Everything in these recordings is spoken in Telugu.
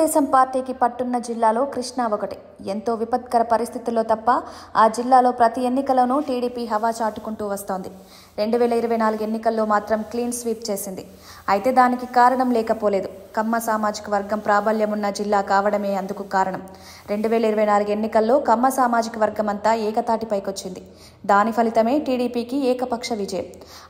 తెలుగుదేశం పార్టీకి పట్టున్న జిల్లాలో కృష్ణా ఒకటి. ఎంతో విపత్కర పరిస్థితుల్లో తప్ప ఆ జిల్లాలో ప్రతి ఎన్నికలోనూ టీడీపీ హవా చాటుకుంటూ వస్తోంది. 2024 ఎన్నికల్లో మాత్రం క్లీన్ స్వీప్ చేసింది. అయితే దానికి కారణం లేకపోలేదు. కమ్మ సామాజిక వర్గం ప్రాబల్యమున్న జిల్లా కావడమే అందుకు కారణం. 2024 ఎన్నికల్లో కమ్మ సామాజిక వర్గం అంతా ఏకతాటిపైకొచ్చింది. దాని ఫలితమే టీడీపీకి ఏకపక్ష విజయం.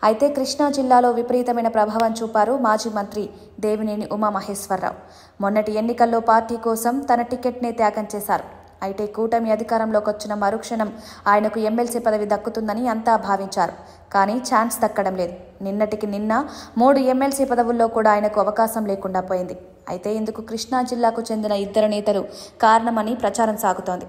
అయితే కృష్ణా జిల్లాలో విపరీతమైన ప్రభావం చూపారు మాజీ మంత్రి దేవినేని ఉమామహేశ్వరరావు. మొన్నటి ఎన్నికల్లో పార్టీ కోసం తన టికెట్నే త్యాగం చేశారు. అయితే కూటమి అధికారంలోకి వచ్చిన మరుక్షణం ఆయనకు ఎమ్మెల్సీ పదవి దక్కుతుందని అంతా భావించారు. కానీ ఛాన్స్ దక్కడం లేదు. నిన్నటికి నిన్న 3 ఎమ్మెల్సీ పదవుల్లో కూడా ఆయనకు అవకాశం లేకుండా పోయింది. అయితే ఇందుకు కృష్ణా జిల్లాకు చెందిన 2 నేతలు కారణమని ప్రచారం సాగుతోంది.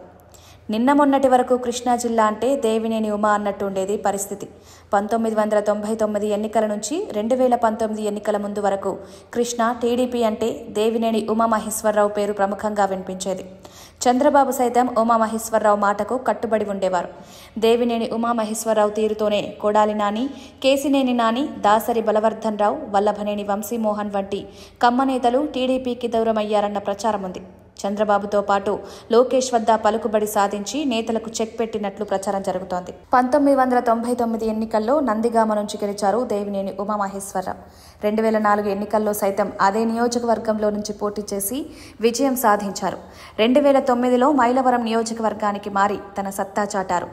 నిన్న మొన్నటి వరకు కృష్ణా జిల్లా అంటే దేవినేని ఉమా అన్నట్టు ఉండేది పరిస్థితి. 1999 ఎన్నికల నుంచి 2019 ఎన్నికల ముందు వరకు కృష్ణా టీడీపీ అంటే దేవినేని ఉమామహేశ్వరరావు పేరు ప్రముఖంగా వినిపించేది. చంద్రబాబు సైతం ఉమామహేశ్వరరావు మాటకు కట్టుబడి ఉండేవారు. దేవినేని ఉమామహేశ్వరరావు తీరుతోనే కొడాలి నాని, కేసినేని నాని, దాసరి బలవర్ధన్ రావు, వల్లభనేని వంశీమోహన్ వంటి కమ్మ నేతలు టీడీపీకి దూరమయ్యారన్న ప్రచారం ఉంది. చంద్రబాబుతో పాటు లోకేష్ వద్ద పలుకుబడి సాధించి నేతలకు చెక్ పెట్టినట్లు ప్రచారం జరుగుతోంది. 1999 ఎన్నికల్లో నందిగామ నుంచి గెలిచారు దేవినేని ఉమామహేశ్వరరావు. 2004 ఎన్నికల్లో సైతం అదే నియోజకవర్గంలో నుంచి పోటీ చేసి విజయం సాధించారు. 2009లో మైలవరం నియోజకవర్గానికి మారి తన సత్తా చాటారు.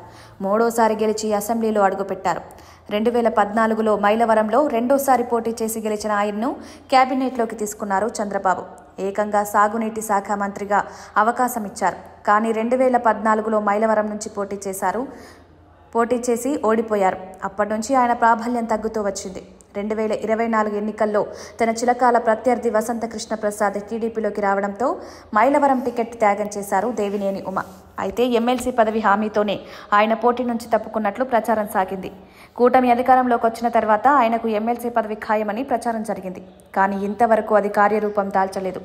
3ఓసారి గెలిచి అసెంబ్లీలో అడుగుపెట్టారు. 2014లో మైలవరంలో 2ఓసారి పోటీ చేసి గెలిచిన ఆయన్ను కేబినెట్లోకి తీసుకున్నారు చంద్రబాబు. ఏకంగా సాగునీటి శాఖ మంత్రిగా అవకాశం ఇచ్చారు. కానీ 2014లో మైలవరం నుంచి పోటీ చేసి ఓడిపోయారు. అప్పటి నుంచి ఆయన ప్రాబల్యం తగ్గుతూ వచ్చింది. 2024 ఎన్నికల్లో తన చిరకాల ప్రత్యర్థి వసంత కృష్ణ ప్రసాద్ టీడీపీలోకి రావడంతో మైలవరం టికెట్ త్యాగం చేశారు దేవినేని ఉమ. అయితే ఎమ్మెల్సీ పదవి హామీతోనే ఆయన పోటీ నుంచి తప్పుకున్నట్లు ప్రచారం సాగింది. కూటమి అధికారంలోకి వచ్చిన తర్వాత ఆయనకు ఎమ్మెల్సీ పదవి ఖాయమని ప్రచారం జరిగింది. కానీ ఇంతవరకు అది కార్యరూపం దాల్చలేదు.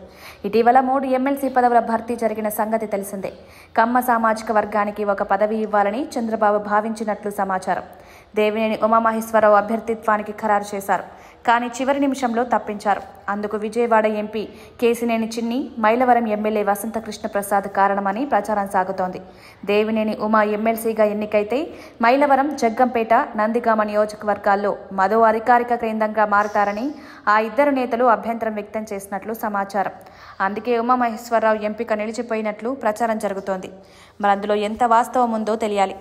ఇటీవల 3 ఎమ్మెల్సీ పదవుల భర్తీ జరిగిన సంగతి తెలిసిందే. కమ్మ సామాజిక వర్గానికి ఒక పదవి ఇవ్వాలని చంద్రబాబు భావించినట్లు సమాచారం. దేవినేని ఉమామహేశ్వరరావు అభ్యర్థిత్వానికి ఖరారు చేశారు. కానీ చివరి నిమిషంలో తప్పించారు. అందుకు విజయవాడ ఎంపీ కేసినేని చిన్ని, మైలవరం ఎమ్మెల్యే వసంత కృష్ణ ప్రసాద్ కారణమని ప్రచారం సాగుతోంది. దేవినేని ఉమా ఎమ్మెల్సీగా ఎన్నికైతే మైలవరం, జగ్గంపేట, నందిగామ నియోజకవర్గాల్లో మరో అధికారిక కేంద్రంగా మారతారని ఆ 2 నేతలు అభ్యంతరం వ్యక్తం చేసినట్లు సమాచారం. అందుకే ఉమామహేశ్వరరావు ఎంపిక నిలిచిపోయినట్లు ప్రచారం జరుగుతోంది. మరి అందులో ఎంత వాస్తవం ఉందో తెలియాలి.